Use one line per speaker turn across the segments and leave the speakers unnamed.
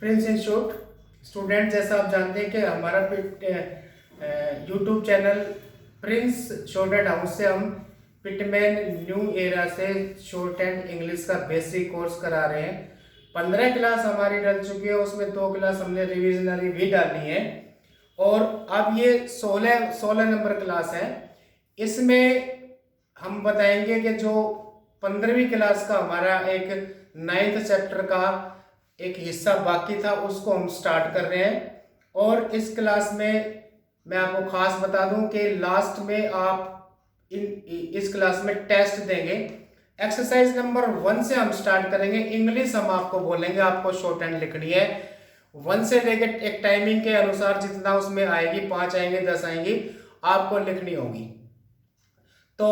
Prince institute student, जैसा आप जानते हैं कि हमारा YouTube channel Prince short and house से हम पिटमैन न्यू एरा से शॉर्ट एंड इंग्लिश का बेसिक कोर्स करा रहे हैं। 15 क्लास हमारी डल चुकी है, उसमें 2 क्लास हमने रिविजनरी भी डाली है और अब ये 16 नंबर क्लास है। इसमें हम बताएंगे कि जो 15वीं क्लास का हमारा एक 9th चैप्टर का एक हिस्सा बाकी था उसको हम स्टार्ट कर रहे हैं। और इस क्लास में मैं आपको खास बता दूं कि लास्ट में आप इस क्लास में टेस्ट देंगे। एक्सरसाइज नंबर 1 से हम स्टार्ट करेंगे। इंग्लिश हम आपको बोलेंगे, आपको शॉर्ट हैंड लिखनी है 1 से लेकर एक टाइमिंग के अनुसार जितना उसमें आएगी, 5 आएंगे 10 आएंगी, आपको लिखनी होगी। तो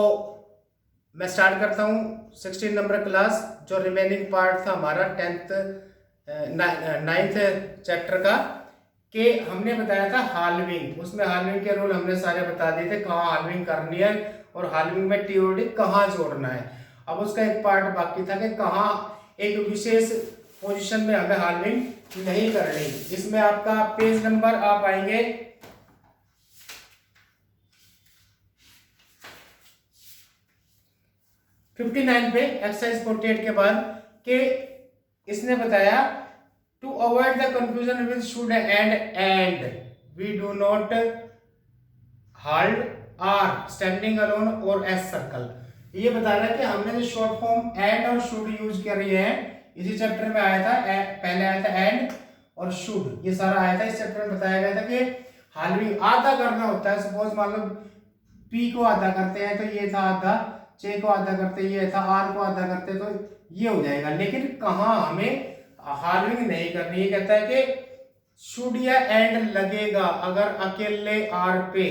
मैं स्टार्ट करता हूं 16 नंबर क्लास। जो रिमेनिंग पार्ट था हमारा 9th चैप्टर का, कि हमने बताया था हालविंग। उसमें हालविंग के रूल हमने सारे बता दिए थे, कहाँ हालविंग करनी है और हालविंग में टीओडी कहाँ जोड़ना है। अब उसका एक पार्ट बाकी था कि कहाँ एक विशेष पोजीशन में हमें हालविंग नहीं करनी। इसमें आपका पेज नंबर आप आएंगे 59 पे, एक्सरसाइज 48 के बाद, कि इसने बताया to avoid the confusion with should and we do not hold are standing alone or as circle. ये बता रहा है कि हमने जो शॉर्ट फॉर्म एंड और शुड यूज करी है, इसी चैप्टर में आया था। पहले आया था एंड और शुड, ये सारा आया था। इस चैप्टर में बताया गया था कि हालविंग आधा करना होता है। सपोज मान लो पी को आधा करते हैं तो ये था आधा, चे को आधा करते ये था, आर को आधा करते तो ये हो जाएगा। लेकिन कहाँ हमें हालविंग नहीं करनी। ये कहता है कि शुड या एंड लगेगा अगर अकेले आर पे,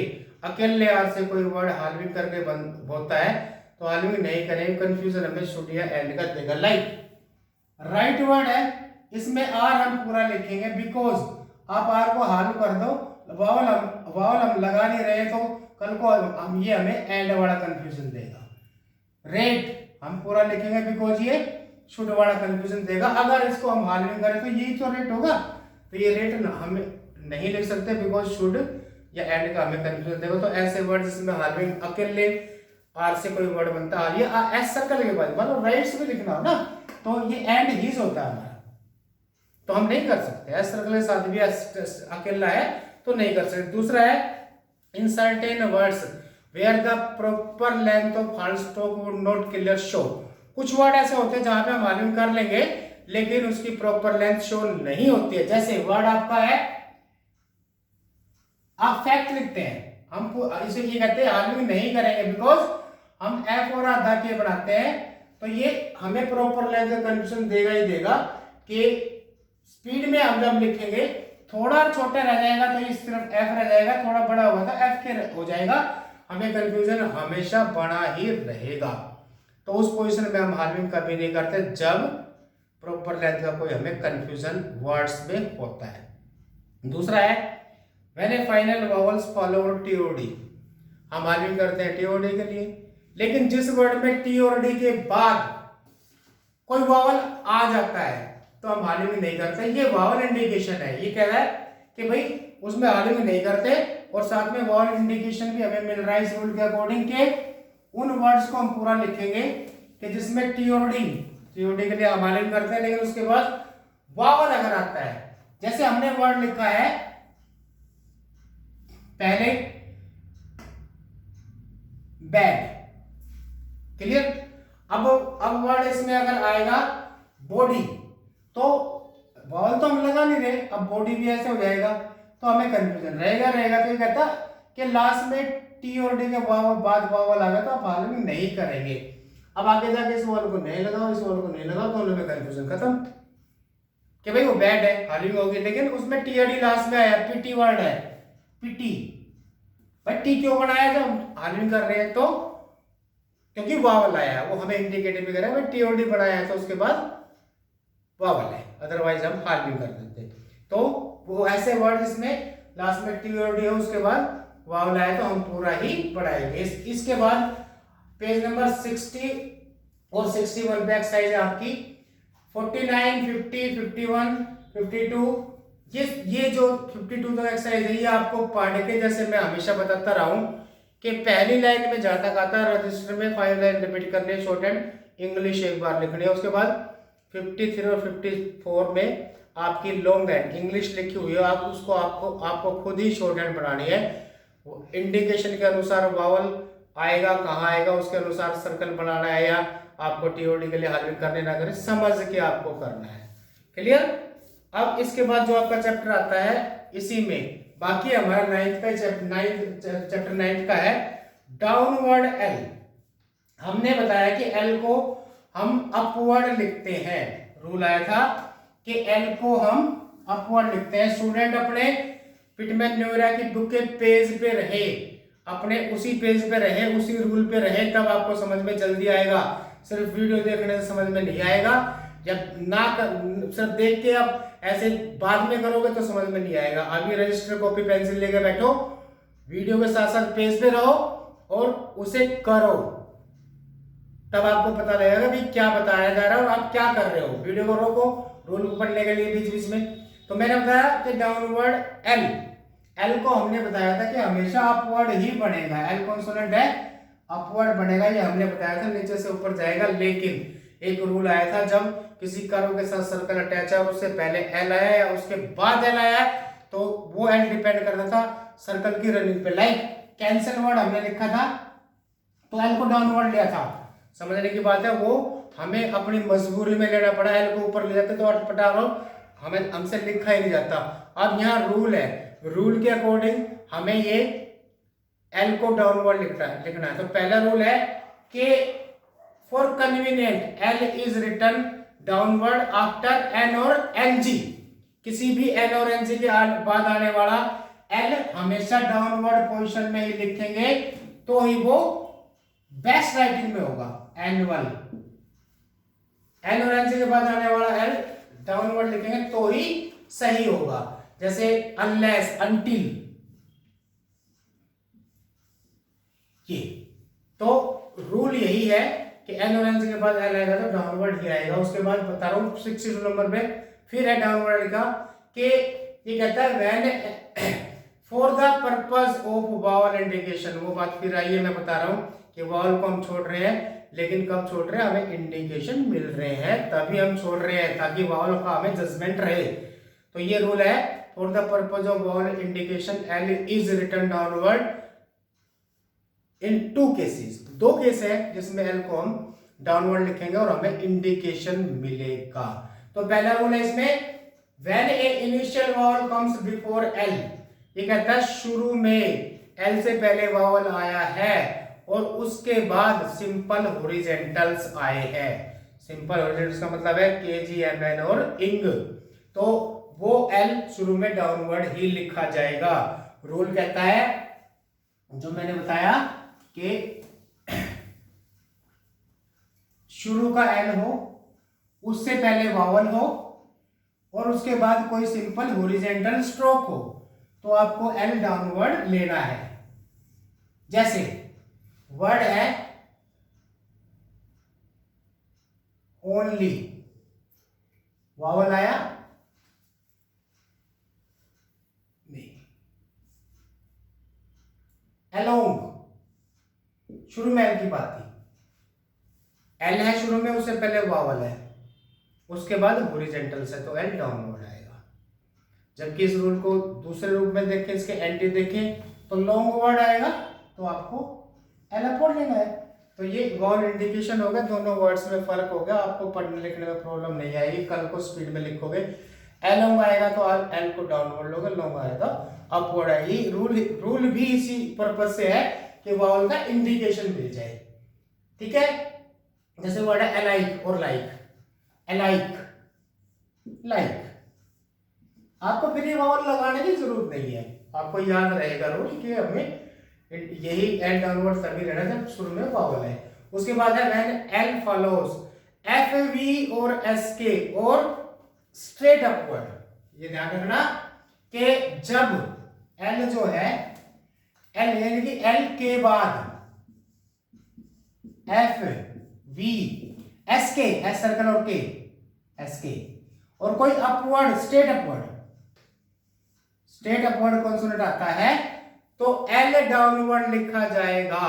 अकेले आर से कोई वर्ड हालविंग करके बंद होता है तो हालविंग नहीं करेंगे। कंफ्यूजन हमें शुड या एंड का देगा। लाइक राइट वर्ड है, इसमें आर हम पूरा लिखेंगे बिकॉज आप आर को हाल कर दो, वावल हम लगा नहीं रहे तो कल को हम ये हमें एंड वाला कंफ्यूजन देगा। रेट हम पूरा लिखेंगे बिकॉज ये शुड वाला कंफ्यूजन देगा। अगर इसको हम हालविंग करें तो यही तो रेट होगा, तो ये रेट हम नहीं लिख सकते बिकॉज शुड या एंड का हमें कंफ्यूजन देगा। तो ऐसे वर्ड जिसमें हालविंग अकेले आर से कोई वर्ड बनता है, ये एस सर्कल के बाद मतलब राइट्स भी लिखना हो ना तो ये एंड हीज होता है हमारा, तो हम नहीं कर सकते। एस सर्कल के साथ भी अकेला है तो नहीं कर सकते। दूसरा है in certain words where the proper length of full stop would not clear show. कुछ वर्ड ऐसे होते हैं जहां पे हम मालूम कर लेंगे लेकिन उसकी प्रॉपर लेंथ शो नहीं होती है। जैसे वर्ड आपका है, आप फैक्ट लिखते हैं, हम इसे ये कहते हैं हालविंग नहीं करेंगे बिकॉज हम एफ और आधा के बनाते हैं, तो ये हमें प्रॉपर लेंथ का कंफ्यूजन देगा ही देगा। कि स्पीड में हम जब लिखेंगे थोड़ा छोटा रह जाएगा तो ये सिर्फ एफ रह जाएगा, थोड़ा बड़ा हुआ था एफ के हो जाएगा, हमें कंफ्यूजन हमेशा बना ही रहेगा। तो उस पोजीशन में हम हालविंग कभी नहीं करते जब प्रॉपर लेंथ का कोई हमें कंफ्यूजन वर्ड्स में होता है। दूसरा है when A final vowels follow TOD, हम हालविंग करते हैं टीओडी के लिए, लेकिन जिस वर्ड में टी और डी के बाद कोई वॉवल आ जाता है तो हम हालविंग नहीं करते। ये वॉवल इंडिकेशन है, ये कह रहा है कि भाई उसमें हालविंग नहीं करते। और साथ में वॉवल इंडिकेशन भी हमें मिल रहा है इस रूल के अकॉर्डिंग के उन वर्ड्स को हम पूरा लिखेंगे कि जिसमें टी और डी के लिए हम हालविंग करते हैं, लेकिन उसके बाद वॉवल अगर आता है, जैसे हमने वर्ड लिखा है पहले बैग, क्लियर। अब वर्ड इसमें अगर आएगा बॉडी तो वॉवल तो हम लगा नहीं रहे, अब बॉडी भी ऐसे हो जाएगा तो हमें कंफ्यूजन रहेगा। तो ये कहता कि लास्ट में टी और डी के बाद वॉवल आ गया तो आप हालविंग नहीं करेंगे। अब आगे जाके इस वॉवल को नहीं लगाओ, इस वॉवल को नहीं लगाओ, दोनों में कंफ्यूजन खत्म कि भाई वो बैड है, हालविंग होगी। लेकिन उसमें टी और डी लास्ट में आया, पीटी वर्ड है, पीटी। भाई टी क्यों बनाया जब हालविंग कर रहे हैं तो क्योंकि वॉवल आया है, वो हमें इंडिकेट भी कर रहा है। भाई टी और डी बनाया है तो उसके बाद वॉवल है, अदरवाइज हम हालविंग कर देते। तो वो ऐसे वर्ड जिसमें लास्ट में टी और डी है उसके बाद वॉवल आए तो हम पूरा ही पढ़ाएंगे। इसके बाद पेज नंबर 60 और 61 पे एक्सरसाइज है आपकी 49, 50, 51 52, ये जो 52 तक एक्सरसाइज है ये आपको पढ़ के, जैसे मैं हमेशा बताता रहा हूँ कि पहली लाइन में जहाँ तक आता है रजिस्टर में 5 लाइन रिपीट करनी है, शॉर्ट एंड इंग्लिश एक बार लिखनी है। उसके बाद 53 और 54 में आपकी लॉन्ग हैंड इंग्लिश लिखी हुई है, आप उसको आपको खुद ही शॉर्ट हैंड बनानी है। इंडिकेशन के अनुसार वावल आएगा, कहाँ आएगा उसके अनुसार सर्कल बनाना है, या आपको टीओडी के लिए हल करने ना करें, समझ के आपको करना है। क्लियर? अब इसके बाद जो आपका चैप्टर आता है इसी में, बाकी हमारा चैप्टर 9 का है डाउनवर्ड एल। हमने बताया कि एल को हम अपवर्ड लिखते हैं। रूल आया था कि एल को हम अपवर्ड लिखते हैं। स्टूडेंट अपने पिटमैन न्यूरा की बुक के पेज पे रहे, अपने उसी पेज पे रहे, उसी रूल पे रहे, तब आपको समझ में जल्दी आएगा। सिर्फ वीडियो देखने से समझ में नहीं आएगा, जब ना सिर्फ देख के आप ऐसे बाद में करोगे तो समझ में नहीं आएगा। अभी रजिस्टर कॉपी पेंसिल लेके बैठो, वीडियो के साथ साथ पेज पे रहो और उसे करो, तब आपको पता लगेगा भी क्या बताया जा रहा है और आप क्या कर रहे हो। वीडियो को रोको, रूल को पढ़ने के लिए बीच बीच में। तो मैंने बताया कि डाउनवर्ड एल को हमने बताया था कि हमेशा अपवर्ड ही बनेगा। एल कॉन्सोनेंट है, अपवर्ड बनेगा, ये हमने बताया था, नीचे से ऊपर जाएगा। लेकिन एक रूल आया था, जब किसी कर्व के साथ सर्कल अटैच है और उससे पहले एल आया या उसके बाद एल आया, तो वो एल डिपेंड करता था सर्कल की रनिंग पे। लाइक कैंसिल वर्ड हमने लिखा था तो एल को डाउनवर्ड लिया था। समझने की बात है, वो हमें अपनी मजबूरी में लेना पड़ा। एल को ऊपर ले जाते तो अटपटा हमें हमसे लिखा ही नहीं जाता। अब यहाँ रूल है, रूल के अकॉर्डिंग हमें ये एल को डाउनवर्ड लिखना है। तो पहला रूल है कि for convenient L is written downward after N or N G. किसी भी एन और एन जी के बाद आने वाला एल हमेशा डाउनवर्ड पोजीशन में ही लिखेंगे, तो ही वो बेस्ट राइटिंग में होगा। एनुअल एन और एन जी के बाद आने वाला एल डाउनवर्ड लिखेंगे तो ही सही होगा। जैसे अनलेस, अनटिल, ये तो रूल यही है कि एन और एन के बाद एल आएगा तो डाउनवर्ड ही आएगा। उसके बाद बता रहा हूं 62 नंबर पे फिर है डाउनवर्ड लिखा कि ये कहता है when for the purpose of vowel indication. वो बात फिर आई है, मैं बता रहा हूं कि वावल को हम छोड़ रहे हैं, लेकिन कब छोड़ रहे हैं, हमें इंडिकेशन मिल रहे हैं तभी हम छोड़ रहे हैं, ताकि वावल का हमें जजमेंट रहे। तो ये रूल है, for the purpose of vowel indication L is written downward in 2 cases. 2 case है जिसमें एल को हम डाउनवर्ड लिखेंगे और हमें इंडिकेशन मिलेगा। तो पहला रूल है इसमें, when A initial vowel comes before L. ये कहता है शुरू में एल से पहले वावल आया है और उसके बाद सिंपल हॉरिजॉन्टल्स आए हैं। सिंपल हॉरिजॉन्टल्स का मतलब है के, जी, एम, एन और इंग, तो वो एल शुरू में डाउनवर्ड ही लिखा जाएगा। रूल कहता है जो मैंने बताया कि शुरू का एल हो, उससे पहले वावल हो और उसके बाद कोई सिंपल हॉरिजॉन्टल स्ट्रोक हो, तो आपको एल डाउनवर्ड लेना है। जैसे वर्ड है ओनली, वावल आया नहीं, अलोंग, शुरू में एल की बात थी, एल है शुरू में, उससे पहले वावल है, उसके बाद हॉरिजॉन्टल्स है, तो एल डाउनवर्ड आएगा। जबकि इस रूल को दूसरे रूप में देखें, इसके एंटी देखें तो लॉन्ग वर्ड आएगा, तो आपको एल अपवर्ड लेना है। तो ये वावल इंडिकेशन हो गया, दोनों वर्ड्स में फर्क हो गया, आपको पढ़ने लिखने में प्रॉब्लम नहीं आएगी। कल को स्पीड में लिखोगे, एलोंग आएगा तो आप एल को डाउनवर्ड लोगे, लॉन्ग आएगा अपवर्ड आएगी। रूल भी इसी पर्पज से है कि वावल का इंडिकेशन मिल जाए। ठीक है, जैसे वर्ड है अलाइक और लाइक, अलाइक, लाइक, आपको फिर ये वावल लगाने की जरूरत नहीं है, आपको याद रहेगा रूल कि हमें यही एल डाउनवर्ड तभी रहना जब शुरू में वावल है। उसके बाद है when L follows F, V और एस के और स्ट्रेट अपवर्ड। ये ध्यान रखना कि जब एल जो है, एल यानी कि एल के बाद एफ, वी, एस के, एस सर्कल और के, एस के, और कोई अपवर्ड स्टेट अपवर्ड कॉन्सोनेंट आता है तो एल डाउनवर्ड लिखा जाएगा,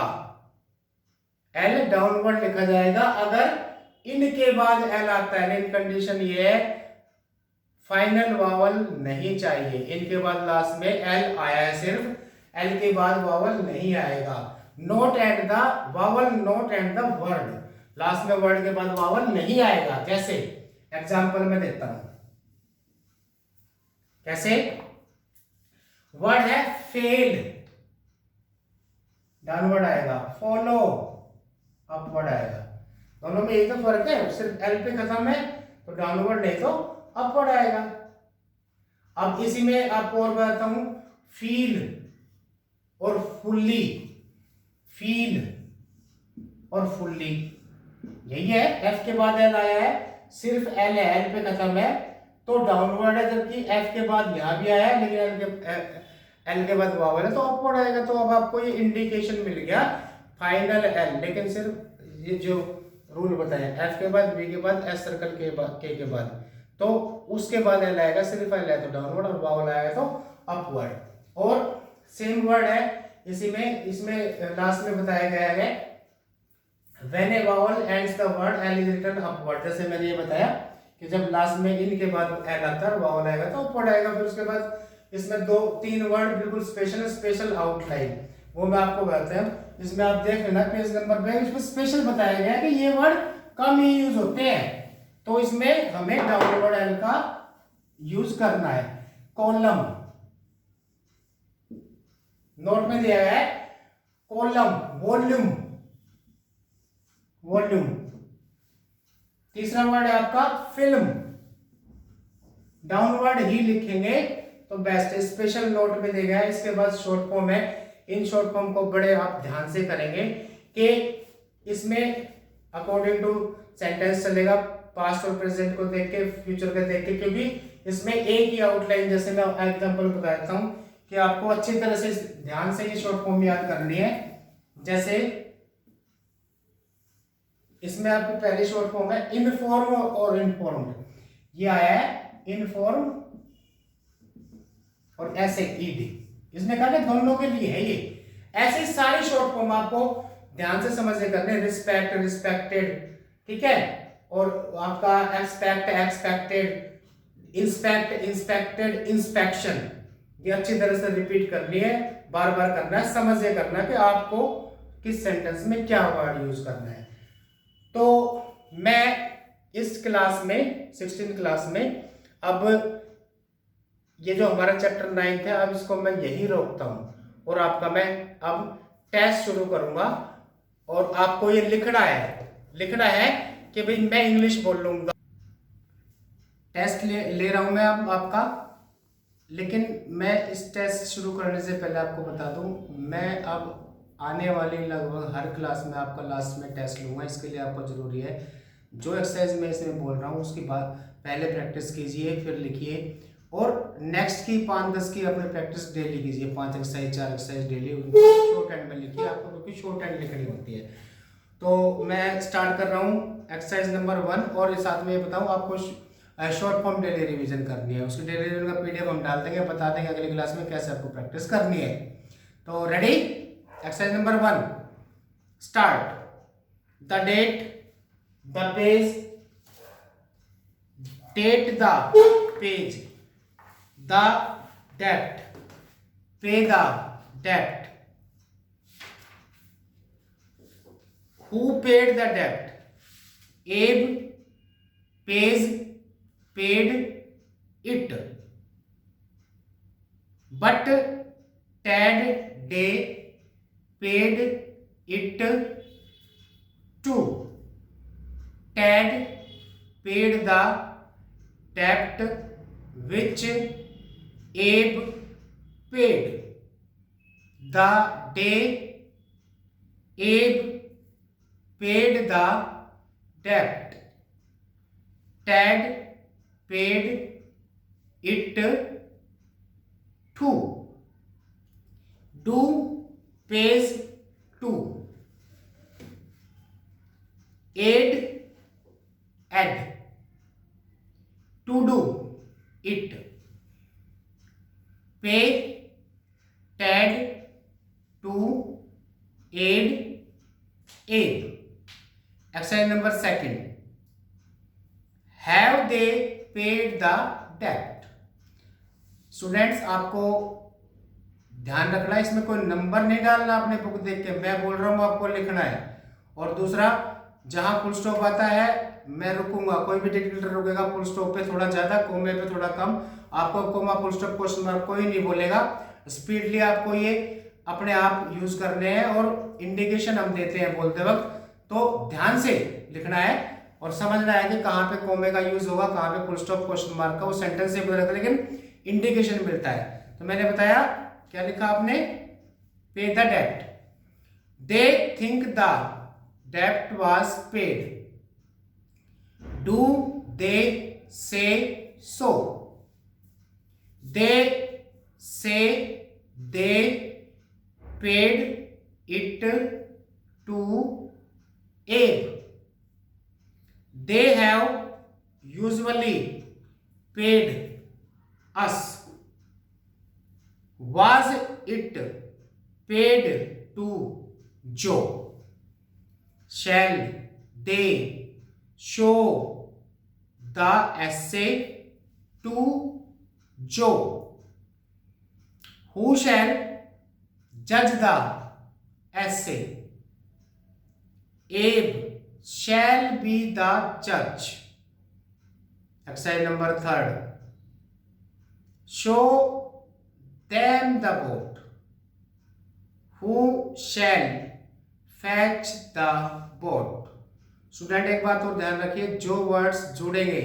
एल डाउनवर्ड लिखा जाएगा। अगर इनके बाद एल आता है, इन कंडीशन ये है फाइनल वावल नहीं चाहिए, इनके बाद लास्ट में एल आया है, सिर्फ एल के बाद वावल नहीं आएगा। Note at the vowel, note at the word, last में वर्ड के बाद वावल नहीं आएगा। जैसे एग्जांपल में देता हूं, कैसे वर्ड है फेल, डाउनवर्ड आएगा, फॉलो अपवर्ड आएगा। दोनों में यही तो फर्क है, सिर्फ एल पे खत्म है तो डाउनवर्ड नहीं तो अपवर्ड आएगा। अब इसी में आपको और बताता हूं, फील और फुल्ली, फील और फुल्ली यही है, एफ के बाद एल आया है, सिर्फ एल है, एल पे खत्म है तो डाउनवर्ड है, जबकि एफ के बाद यहां भी आया है लेकिन एल के बाद वावल है तो अपवर्ड आएगा। तो अब आपको ये इंडिकेशन मिल गया फाइनल एल, लेकिन सिर्फ ये जो रूल बताया एफ के बाद बी के बाद एस सर्कल के बाद के बाद, तो उसके बाद एल आएगा, सिर्फ एल है तो डाउनवर्ड और वावल आएगा तो अपवर्ड। और सेम वर्ड है इसी में, इसमें लास्ट में बताया गया है when a vowel ends the word L is written upward. जैसे मैंने ये बताया कि जब लास्ट में इन के बाद एल आता है वावल आएगा तो अपवर्ड आएगा। फिर उसके बाद इसमें 2-3 वर्ड बिल्कुल स्पेशल आउटलाइन, वो मैं आपको बताता हूं। इसमें आप देख लेना पेज नंबर पे, इसमें स्पेशल बताया गया है कि ये वर्ड कम ही यूज होते हैं, तो इसमें हमें डाउनवर्ड एल का यूज करना है। कॉलम, नोट में दिया गया है कॉलम, वॉल्यूम, वॉल्यूम। तीसरा वर्ड है आपका फिल्म, डाउनवर्ड ही लिखेंगे तो बेस्ट है। स्पेशल नोट में दिया गया है, इसके बाद शॉर्ट फॉर्म है, इन शॉर्ट फॉर्म को बड़े आप ध्यान से करेंगे कि इसमें अकॉर्डिंग टू सेंटेंस चलेगा, पास्ट और प्रेजेंट को देख के, फ्यूचर को देख के, क्योंकि इसमें एक ही आउटलाइन, जैसे मैं एग्जांपल बताता हूं कि आपको अच्छी तरह से ध्यान से ये शॉर्ट फॉर्म याद करनी है। जैसे इसमें आपकी पहली शॉर्ट फॉर्म है इनफॉर्म और इनफॉर्म्ड, ये आया है इनफॉर्म और ऐसे ईडी, इसमें कहा कि दोनों के लिए है ये। ऐसे सारी शॉर्ट फॉर्म आपको ध्यान से समझने करने, रिस्पेक्ट, रिस्पेक्टेड, ठीक है, और आपका expect, expected, inspect, inspected, inspection, ये अच्छी तरह से रिपीट करनी है, बार बार करना है, समझ ये करना है कि आपको किस सेंटेंस में क्या वर्ड यूज करना है। तो मैं इस क्लास में 16 क्लास में अब ये जो हमारा चैप्टर 9 है, अब इसको मैं यही रोकता हूं और आपका मैं अब टेस्ट शुरू करूंगा। और आपको ये लिखना है कि भाई मैं इंग्लिश बोल लूंगा। टेस्ट ले रहा हूं मैं अब आपका, लेकिन मैं इस टेस्ट शुरू करने से पहले आपको बता दूं, मैं अब आने वाली लगभग हर क्लास में आपका लास्ट में टेस्ट लूंगा। इसके लिए आपको जरूरी है जो एक्सरसाइज मैं इसमें बोल रहा हूँ उसकी बात पहले प्रैक्टिस कीजिए, फिर लिखिए, और नेक्स्ट की 5-10 की अपनी प्रैक्टिस डेली कीजिए, 5 एक्सरसाइज 4 एक्सरसाइज डेली, उनको शॉर्ट हैंड में लिखिए आपको, क्योंकि शॉर्ट हैंड लिखनी होती है। तो मैं स्टार्ट कर रहा हूँ एक्सरसाइज नंबर 1, और इस साथ में ये बताऊँ आपको शॉर्ट फॉर्म डेली रिवीजन करनी है, उसकी डेली रिवीजन का पीडीएफ हम डाल देंगे, बता देंगे अगली क्लास में कैसे आपको प्रैक्टिस करनी है। तो ready, exercise number 1 start. The date, the page, date the page, the date, pay the date, who paid the debt, Abe pays, paid it, but Ted Day paid it too. Ted paid the debt which Abe paid. The day Abe paid the debt, Ted paid it too. Do pays to. Aid, add. To do, पे Ted to add एब। Exercise number second, have they paid the डेब्ट। Students आपको ध्यान रखना है, इसमें कोई number नहीं डालना अपने बुक देख के, मैं बोल रहा हूं आपको लिखना है। और दूसरा, जहां फुल स्टॉप आता है मैं रुकूंगा, कोई भी डिक्टेटर रुकेगा फुल स्टॉप पे थोड़ा ज्यादा, कोमे पे थोड़ा कम, आपको comma full stop question mark कोई नहीं बोलेगा। स्पीडली आपको ये अपने आप यूज करने हैं और इंडिकेशन हम देते हैं बोलते वक्त, तो ध्यान से लिखना है और समझना है कि कहां पे कोमे का यूज होगा, कहां पे फुल स्टॉप क्वेश्चन मार्क का, वो सेंटेंस से बोला लेकिन इंडिकेशन मिलता है। तो मैंने बताया क्या लिखा आपने, पे द डेब्ट, दे थिंक द डेब्ट वाज पेड, डू दे से सो, दे से दे पेड इट टू एब, they have usually paid us, was it paid to Joe, shall they show the essay to Joe, who shall judge the essay, Abe shall be the judge। Exercise number third, show them the boat, who shall fetch the boat। Student एक बात और ध्यान रखिए, जो words जुड़ेंगे,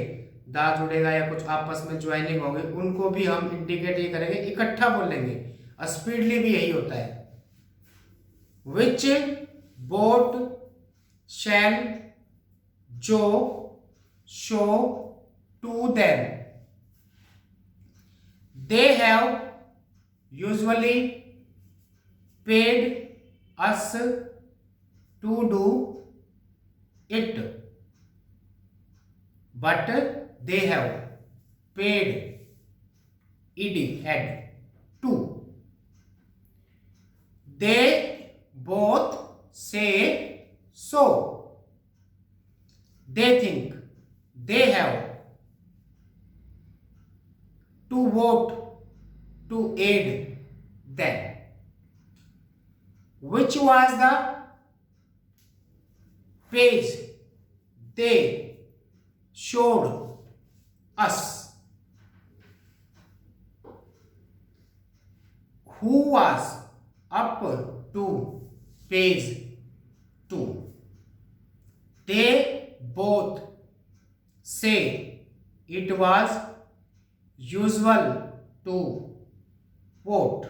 दा जुड़ेगा या कुछ आपस में ज्वाइनिंग होंगे, उनको भी हम इंडिकेट ये करेंगे, इकट्ठा बोलेंगे। स्पीडली भी यही होता है। विच boat shall Joe show to them, they have usually paid us to do it, but they have paid ed to, they both say so, they think they have to vote to aid them, which was the page they showed us, who was up to page 2, they both say it was usual to vote।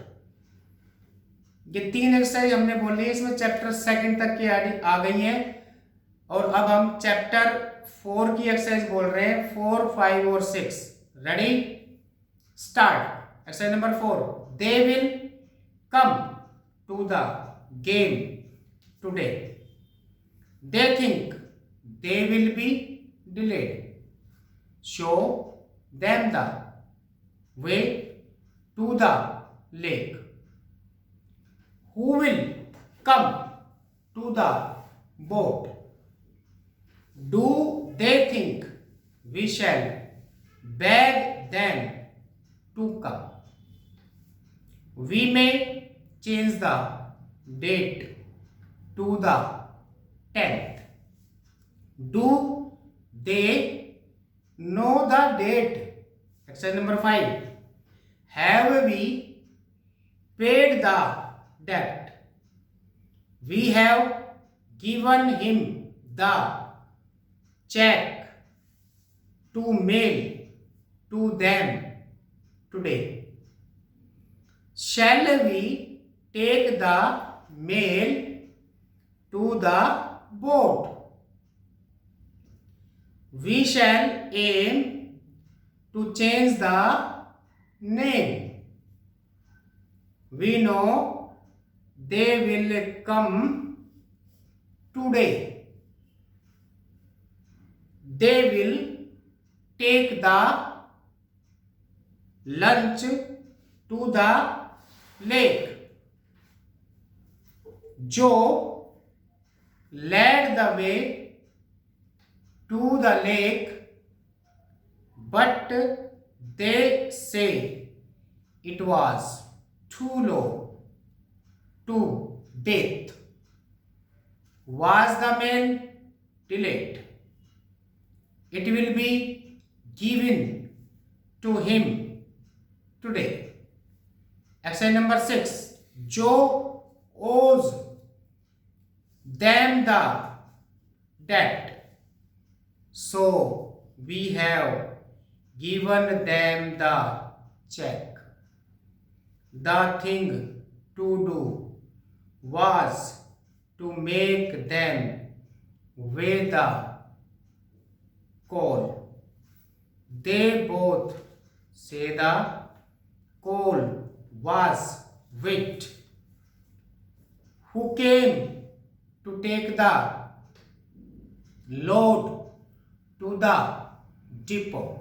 ये 3 exercise हमने बोल ली है, इसमें chapter second तक की आ गई है। और अब हम चैप्टर 4 की एक्सरसाइज बोल रहे हैं, 4, 5 और 6। Ready, start. Exercise number 4, they will come to the game today, they think they will be delayed, show them the way to the lake, who will come to the boat, do they think we shall beg them to come, we may change the date to the 10th, do they know the date। Exercise number 5, have we paid the debt, we have given him the check to mail to them today, shall we take the mail to the boat, we shall aim to change the name, we know they will come today, they will take the lunch to the lake. Joe led the way to the lake, but they say it was too low to bathe. Was the man delayed? It will be given to him today. Exercise number 6. Joe owes them the debt, so we have given them the check. The thing to do was to make them weigh the coal. They both say the coal was wet. Who came to take the load to the depot?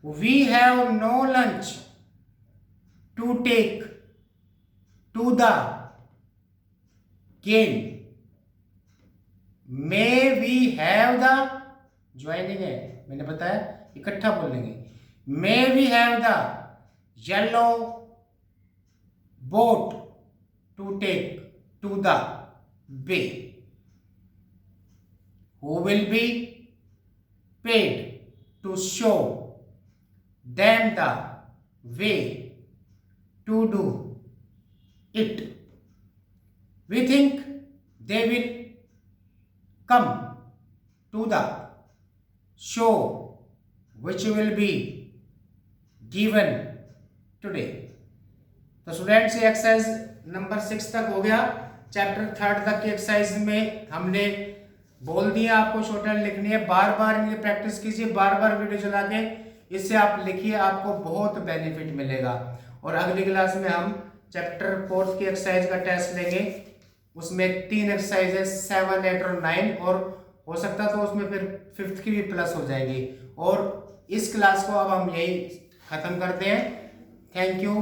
We have no lunch to take to the game. May we have the joining है, मैंने बताया इकट्ठा बोल लेंगे. May we have the yellow boat to take to the bay. Who will be paid to show them the way to do it? We think they will come to the show which will be given today. तो students ये exercise number 6 तक हो गया. Chapter 3 तक की exercise में हमने बोल दिया आपको शॉर्टहैंड लिखनी है. बार बार इनकी प्रैक्टिस कीजिए, बार बार वीडियो चला के इससे आप लिखिए, आपको बहुत बेनिफिट मिलेगा. और अगली क्लास में हम चैप्टर 4 की एक्सरसाइज का टेस्ट लेंगे. उसमें 3 एक्सरसाइज है, 7, 8 और 9, और हो सकता तो उसमें फिर 5th की भी प्लस हो जाएगी. और इस क्लास को अब हम यही खत्म करते हैं. Thank you.